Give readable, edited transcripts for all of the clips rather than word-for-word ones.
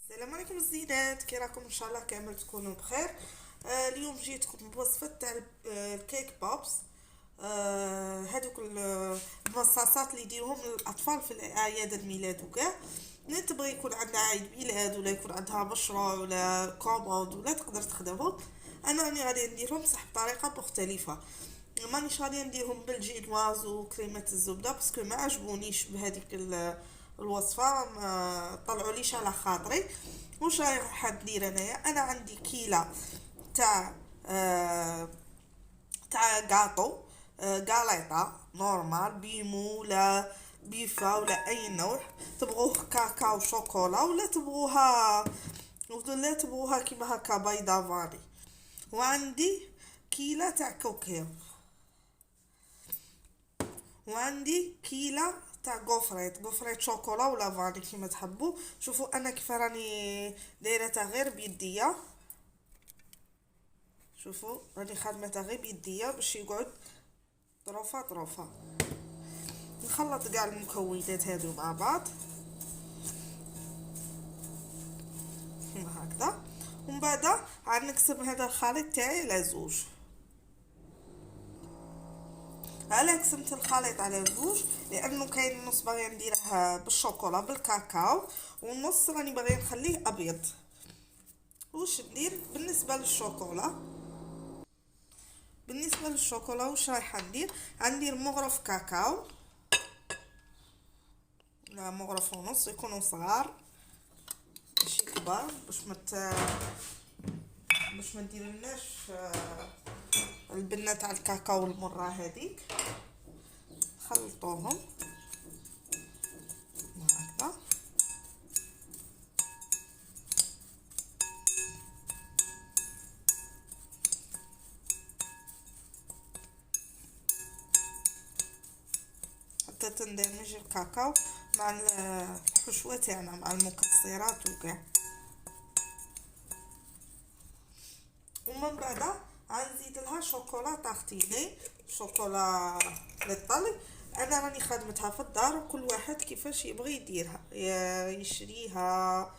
السلام عليكم الزينات، كي راكم؟ ان شاء الله كامل تكونوا بخير. اليوم جيتكم بوصفه تاع الكيك بوبس. هذوك المصاصات اللي يديروهم للاطفال في اعياد الميلاد وكاع. اللي تبغي يكون عندها عيد ميلاد ولا يكون عندها مشروع ولا كوموند ولا تقدر تخدمهم. انا راني غادي نديرهم بصح بطريقه مختلفه. مانيش غادي نديرهم بالجينواز وكريمه الزبده باسكو ما عجبونيش بهذيك الوصفه، ما طلعوليش على خاطري. واش رايح ندير انايا؟ انا عندي كيله تاع تاع غاطو، غاليطا نورمال بيمو ولا بيفا ولا اي نوع. تبغوه كاكاو شوكولا ولا تبغوها كيما هكا بيضه فاني. وعندي كيلة تاع كوكيو، وعندي كيلة تاع غوفريت شوكولا ولا فاني كيما تحبوا. شوفوا انا كيف راني دايرتها غير بيديا. شوفوا راني خدمتها غير بيديا باش يقعد طروفه طروفه. نخلط كاع المكونات هذو مع بعض كيما هكذا. ومن بعد عاد نقسم هذا الخليط تاعي على زوج. على قسمت الخليط على زوج لانه كاين نص باغي نديرها بالشوكولا بالكاكاو، والنص راني باغي نخليه ابيض. واش ندير بالنسبه للشوكولا؟ واش رايحه ندير؟ غندير مغرف كاكاو، لا مغرف ونص، يكونوا صغار ماشي كبار باش ما نديرلناش البنه تاع الكاكاو المره هذيك. خلطوهم هكذا. حتى تندمج الكاكاو مع الحشوه تاعنا مع المكسرات وكاع. ومن بعد غنزيد لها شوكولا طاختيني، شوكولا للطلي. انا راني خدمتها في الدار، وكل واحد كيفاش يبغي يديرها، يشريها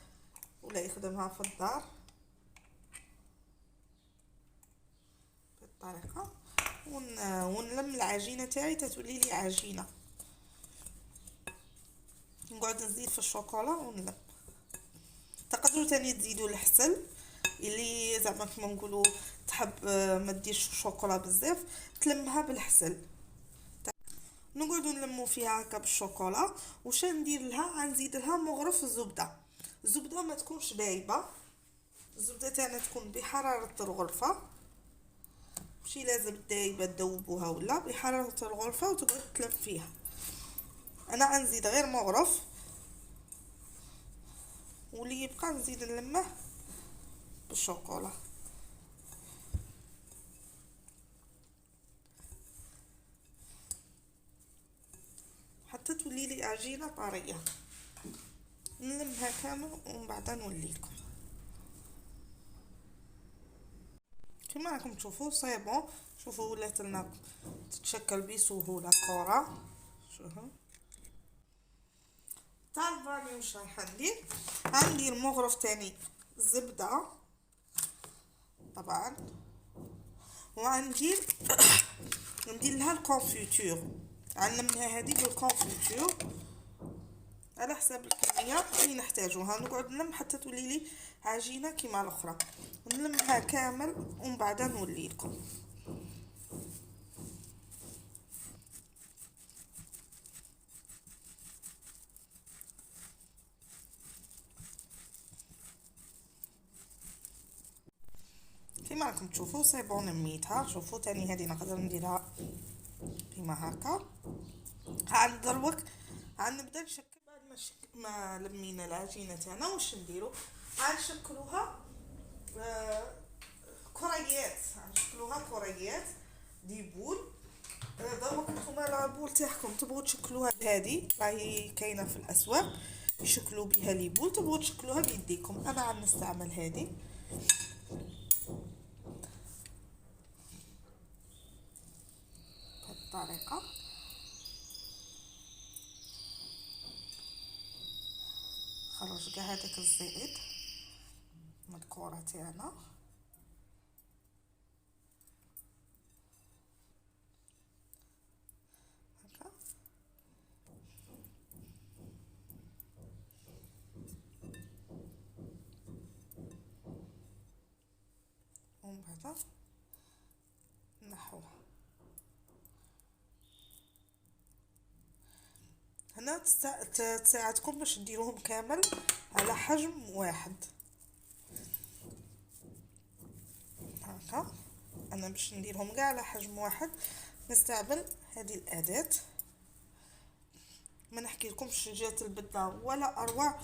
ولا يخدمها في الدار بالطريقه. ونلم العجينه تاعي تتولي لي عجينه. نقعد نزيد في الشوكولا ونلم. تقدروا تاني تزيدوا الحسل اللي زعما كما نقولوا تحب ما ديرش الشوكولا بزاف، تلمها بالحسل. نقعدوا نلمو فيها هكا بالشوكولا. وش ندير لها؟ غنزيد لها مغرف الزبده ما تكونش دايبه. الزبده تاعنا تكون بحراره الغرفه، ماشي لازم دايبه تذوبوها، ولا بحراره الغرفه وتقعد تلم فيها. انا غنزيد غير مغرف، واللي يبقى نزيد نلمه بالشوكولا حتى تولي لي عجينه طريه. نلمها كامل ومن بعد نولي لكم. كما راكم تشوفوا سي بون. شوفوا ولات لنا تتشكل بسهوله كره. شوفوا تاع الفاني. واش رايحه ندير؟ غندير مغرف تاني زبده طبعا، وغندير ندير لها الكونفيتور. علمها هذه بالكونفيتور على حساب الكميه اللي نحتاجوها. نقعد نلم حتى تولي لي عجينه كيما الاخرى. نلمها كامل ومن بعد نولي لكم. كيما راكم تشوفوا سي بون نميتها. شوفوا تاني هذه نقدر نديرها كيما هكا. ها دروك غنبدا نشكل. بعد ما لمينا العجينه تاعنا واش نديرو؟ غنشكلوها كريات. غنشكلوها كريات دي بول. دروك نتوما لابول تاعكم تبغوا تشكلوها بهذه راهي كاينه في الاسواق يشكلوا بها لي بول. تبغوا تشكلوها بيديكم، انا غنستعمل هذه بهالطريقه. خرج كاع هذاك الزائد. الكرة تاعنا. هكا ومن بعد نحوها. هنا تساعدكم باش ديروهم كامل على حجم واحد. هكا انا باش نديرهم كاع على حجم واحد نستعمل هذه الاداه. ما نحكي لكمش جات البده ولا اروع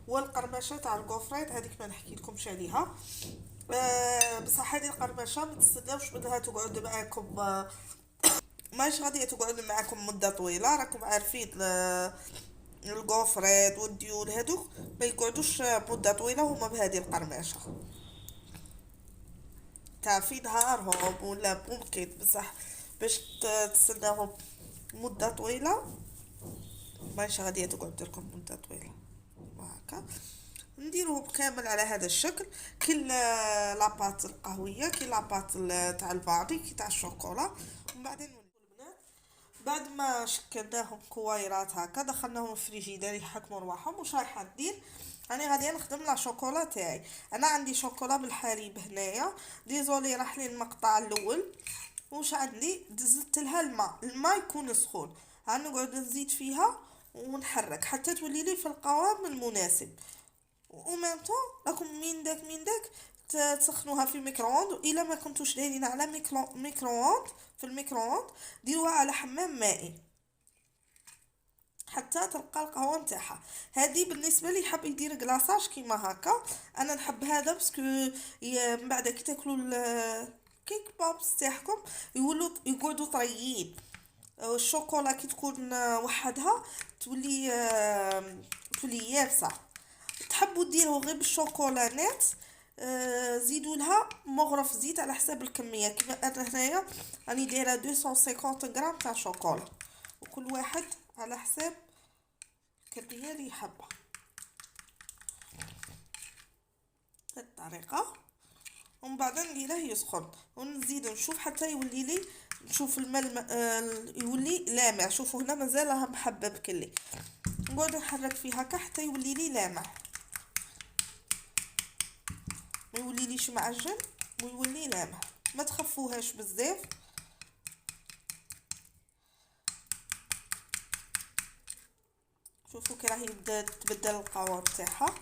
والقرمشه تاع الكوفريت هذيك ما نحكي لكمش عليها. بصح هذه القرمشه ما تستناوش منها تقعد معاكم، ماش غادي تقعد معاكم مده طويله. راكم عارفين الكوفريت والديول هذوك ما يقعدوش مده طويله هما بهذه القرمشه تاع في نهارهم ولا ممكن، بصح باش تستناهم مده طويله ماش غادي تقعد لكم مده طويله. وهكا نديروه كامل على هذا الشكل، كل لاباط القهويه كي لاباط تاع الباري كي تاع الشوكولا. ومن بعدين البنات بعد ما شكلناهم كويرات هكا دخلناهم الفريجيدير يحكموا رواحهم. واش رايحه ندير؟ انا غادي نخدم لا شوكولا تاعي. انا عندي شوكولا بالحليب هنايا، ديزولي راح لي المقطع الاول. واش عندي؟ زدت لها الماء يكون سخون، نقعد نزيد فيها ونحرك حتى تولي لي في القوام المناسب. وميم طون راكم من داك تسخنوها في الميكرووند. والا ما كنتوش دايرين على ميكرووند في الميكرووند ديروها على حمام مائي حتى تلقى القهوه نتاعها. هذه بالنسبه لي حاب يدير كلاصاج كيما هكا. انا نحب هذا باسكو من بعد كي تاكلوا الكيك بوبس تاعكم يقعدوا طريين. الشوكولا كي تكون وحدها تولي يابسه. تحبوا ديروا غير بالشوكولا نت، زيدوا لها مغرف زيت على حساب الكميه. كيما انا هنايا راني دايره 250 غرام تاع شوكولا، وكل واحد على حساب الكميه اللي يحبها. هاد الطريقه. ومن بعد نديره يسخن ونزيد نشوف حتى يولي لي، نشوف الماء يولي لامع. شوفوا هنا مازالها محبب كلي، نقعد نحرك فيه هكا حتى يولي لي لامع، ما يولي ليش معجن ويولي لامع. ما تخفوهاش بزاف. شوفوا كي راهي بدات تبدل القوام تاعها.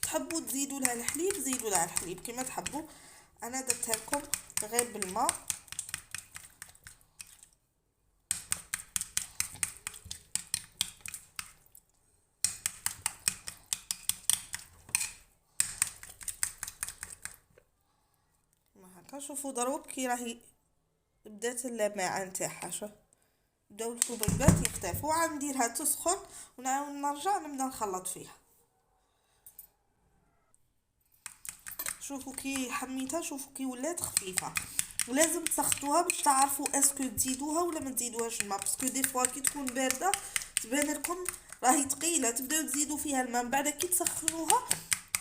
تحبوا تزيدوا لها الحليب زيدوا لها الحليب كما تحبوا. انا درتها لكم غير بالماء. هكا شوفوا ضروب كي راهي بدات اللماعه نتاعها. شوف بداو الحبيبات يختفوا. ونديرها تسخن ونعاود نرجع نبدا نخلط فيها. شوفوا كي حميتها، شوفوا كي ولات خفيفه. لازم تسخطوها باش تعرفوا اسكو تزيدوها ولا ما تزيدوهاش الماء، باسكو دي فوا كي تكون بارده تبان لكم راهي ثقيله تبداو تزيدوا فيها الماء. من بعد كي تسخنوها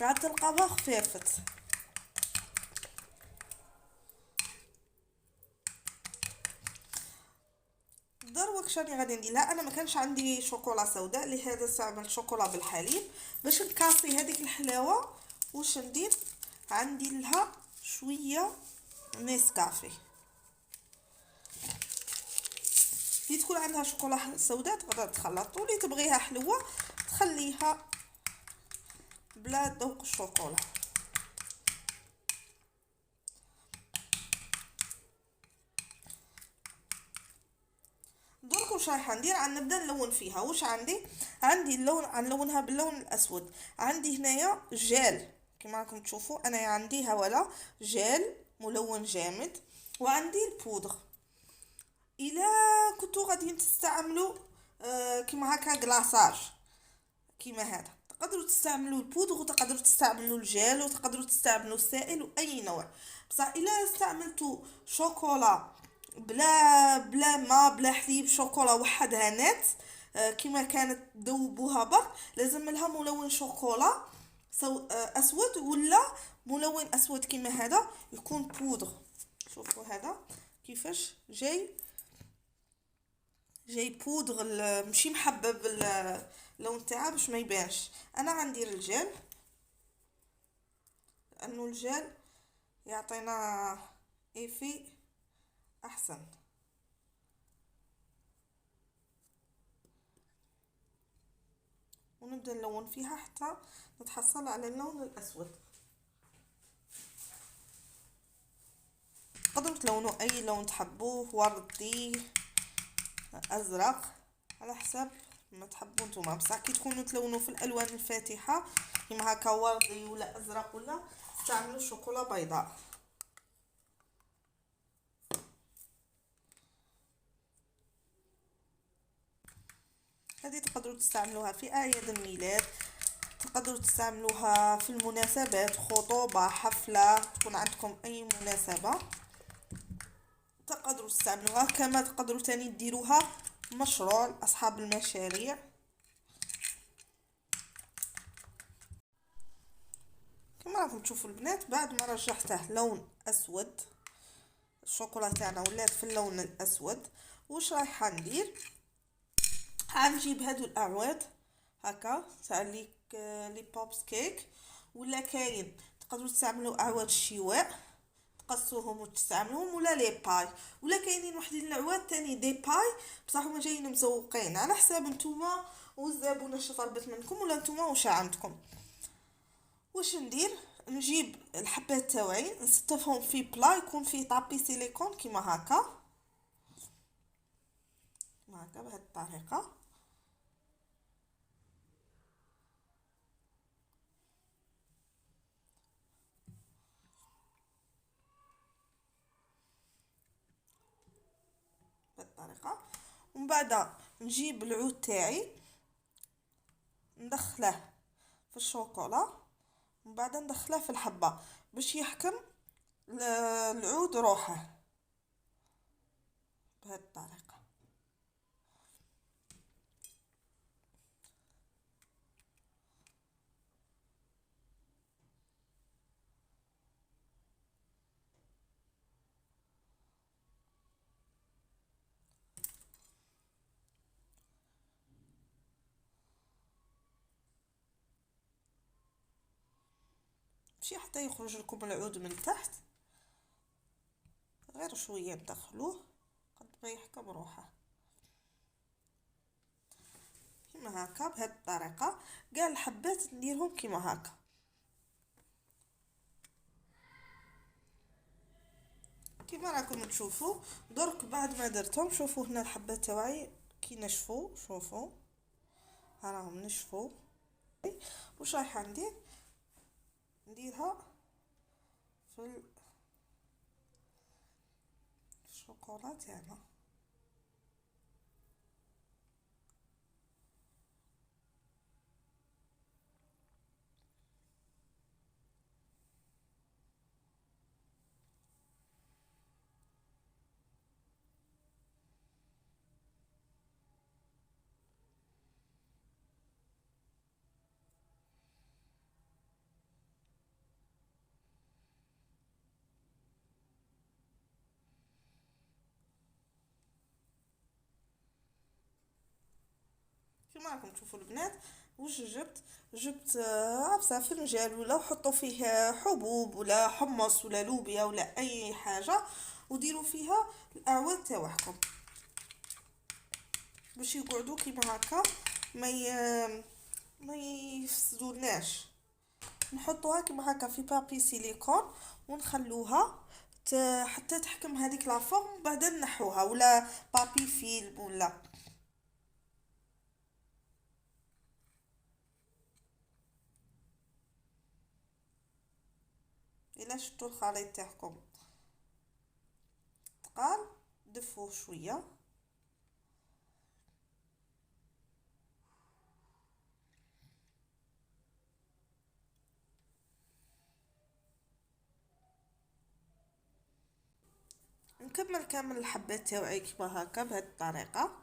عاد تلقاوها خفافت. دروك شاني غادي نديرها. انا ما كانش عندي شوكولا سوداء لهذا استعملت شوكولا بالحليب باش نكاسي هذيك الحلاوه. واش ندير؟ عندي لها شويه نسكافيه. كي تكون عندها شوكولا سوداء تقدر تخلط، واللي تبغيها حلوه تخليها بلا ذوق الشوكولا. درك واش رايحه ندير؟ نبدا نلون فيها. واش عندي اللون نلونها باللون الاسود. عندي هنايا جيل كما راكم تشوفوا، انا عندي ولا جيل ملون جامد، وعندي البودر. الا كنتو غادي تستعملوا كيما هكا كلاصاج كيما هذا تقدروا تستعملوا البودغ وتقدروا تستعملوا الجيل وتقدروا تستعملوا السائل واي نوع. بصح الا استعملتوا شوكولا بلا ما بلا حليب، شوكولا وحدها نت كما كانت تذوبوها برك، لازم لها ملون شوكولا اسود ولا ملون اسود كما هذا يكون بودغ. شوفوا هذا كيفاش جاي بودغ ماشي محبب اللون تاعها باش ما يبانش. انا غندير الجل لانه الجل يعطينا ايفي احسن. ونبدا نلون فيها حتى نتحصل على اللون الاسود. تقدروا تلونوا اي لون تحبوه، وردي، ازرق، على حسب ما تحبوا نتوما. بصح كي تكونوا تلونوا في الالوان الفاتحه كيما هكا وردي ولا ازرق ولا استعملوا شوكولا بيضاء. هذه تقدروا تستعملوها في اعياد الميلاد، تقدروا تستعملوها في المناسبات، خطوبه، حفله، تكون عندكم اي مناسبه تقدروا تستعملوها. كما تقدروا تاني ديروها مشروع لاصحاب المشاريع. كما راكم تشوفوا البنات، بعد ما رجعته لون اسود، الشوكولا تاعنا ولات في اللون الاسود، واش رايحه ندير؟ غنجيب هادو الاعواد هكا تاع لي بوبس كيك، ولا كاين تقدروا تستعملوا اعواد الشواء تقصوهم وتستعملوهم، ولا لي باي، ولا كاينين وحدين العواد تاني دي باي بصح هما جايين مزوقين على حساب نتوما والزبونه اش طلبت منكم ولا نتوما واش عندكم. واش ندير؟ نجيب الحبات تاوعي نستفهم في بلا يكون فيه طابي سيليكون كيما هكا بهذه الطريقه. بالطريقه. ومن بعد نجيب العود تاعي ندخله في الشوكولا، ومن بعد ندخله في الحبه باش يحكم العود روحه بهذه الطريقه. ماشي حتى يخرج لكم العود من تحت، غير شويه ندخلوه قد ما يحكم روحه كيما هكا بهذه الطريقه. كاع الحبات نديرهم كيما هكا. كيما راكم تشوفوا درك بعد ما درتهم، شوفوا هنا الحبات تاعي كي نشفوا، شوفوا ها راهم نشفوا. واش رايحه نديرها في الشوكولا تاعنا. كما راكم تشوفوا البنات واش جبت عبسه فنجان ولا حطوا فيه حبوب ولا حمص ولا لوبيا ولا اي حاجه، وديروا فيها الاعواد تاعكم باش يقعدوا كيما هكا ما يفسدوناش. نحطوها كيما هكا في بابي سيليكون ونخلوها حتى تحكم هذيك لا فورم، بعدا نحوها ولا بابي فيلم ولا. الا شفتوا الخليط تاعكم تقال دفوه شويه نكمل كامل الحبات تاوعي كيما هكا بهذه الطريقه.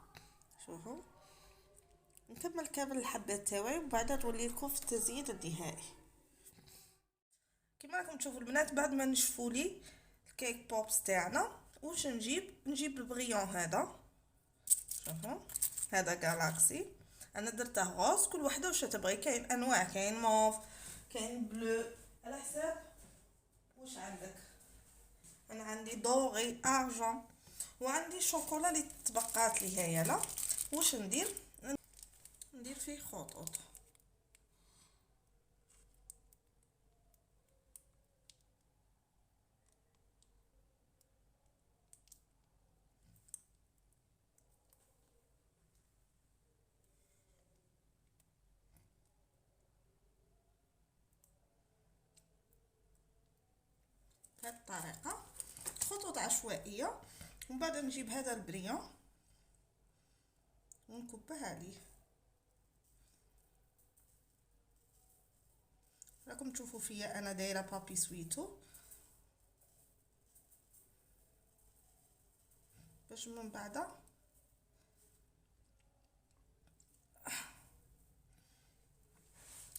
شوفوا نكمل كامل الحبات تاوعي ومن بعد نولي لكم في التزيين النهائي. كما راكم تشوفوا البنات بعد ما نشفوا لي الكيك بوبس تاعنا واش نجيب البغيون هذا. شوفوا هذا جالاكسي انا درته غوز، كل وحده واش تبغي، كاين انواع، كاين موف كاين بلو على حساب واش عندك. انا عندي دوغي ارجون وعندي شوكولا اللي تبقات لي هي لا. واش ندير فيه خطوط. بهذه الطريقه خطوط عشوائيه. ومن بعد نجيب هذا البريون ونكبه عليه. راكم تشوفوا فيا انا دايره بابي سويتو باش من بعد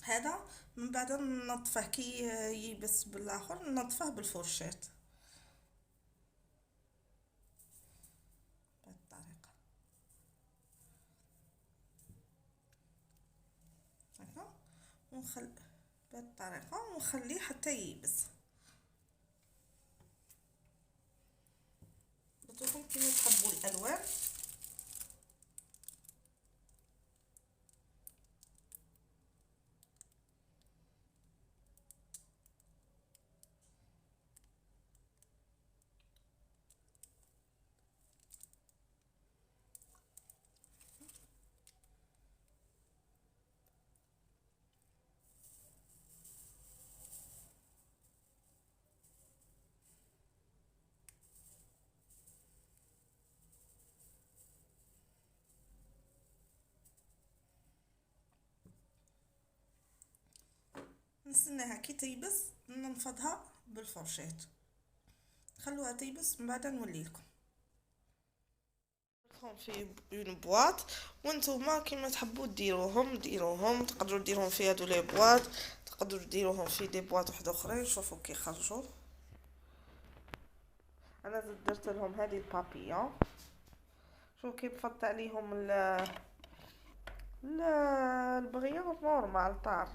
هذا من بعد ننظفه كي يبس بالاخر، ننظفه بالفرشات بهذه الطريقه هكا بهذه الطريقه ونخليه حتى ييبس. بتوكم كيما تحبوا الالوان. نستناها كي تيبس ننفضها بالفرشات، خلوها تيبس من بعد نولي لكم. في اون بواط وانتوما كيما تحبوا ديروهم تقدروا ديروهم في هادو لي بواط، تقدروا ديروهم في دي بواط واحد اخرين. شوفوا كي خرجوا. انا زدت درت لهم هذه البابيون. شوفوا كي بفضت عليهم البغيون نورمال طار.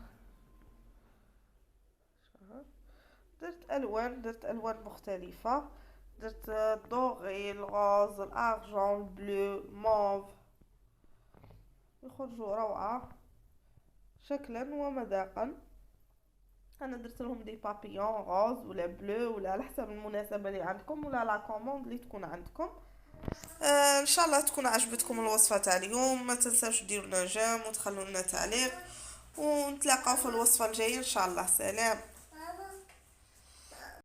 درت الوان مختلفه، درت الدوغي، الغوز، الارجون، البلو، موف، يخرجوا روعه شكلا ومذاقا. انا درت لهم دي بابيون غوز ولا بلو ولا على حسب المناسبه اللي عندكم ولا لا كوموند اللي تكون عندكم. ان شاء الله تكون عجبتكم الوصفه تاع اليوم. ما تنساوش ديروا لنا جيم وتخلوا لنا تعليق، ونتلاقاو في الوصفه الجايه ان شاء الله. سلام.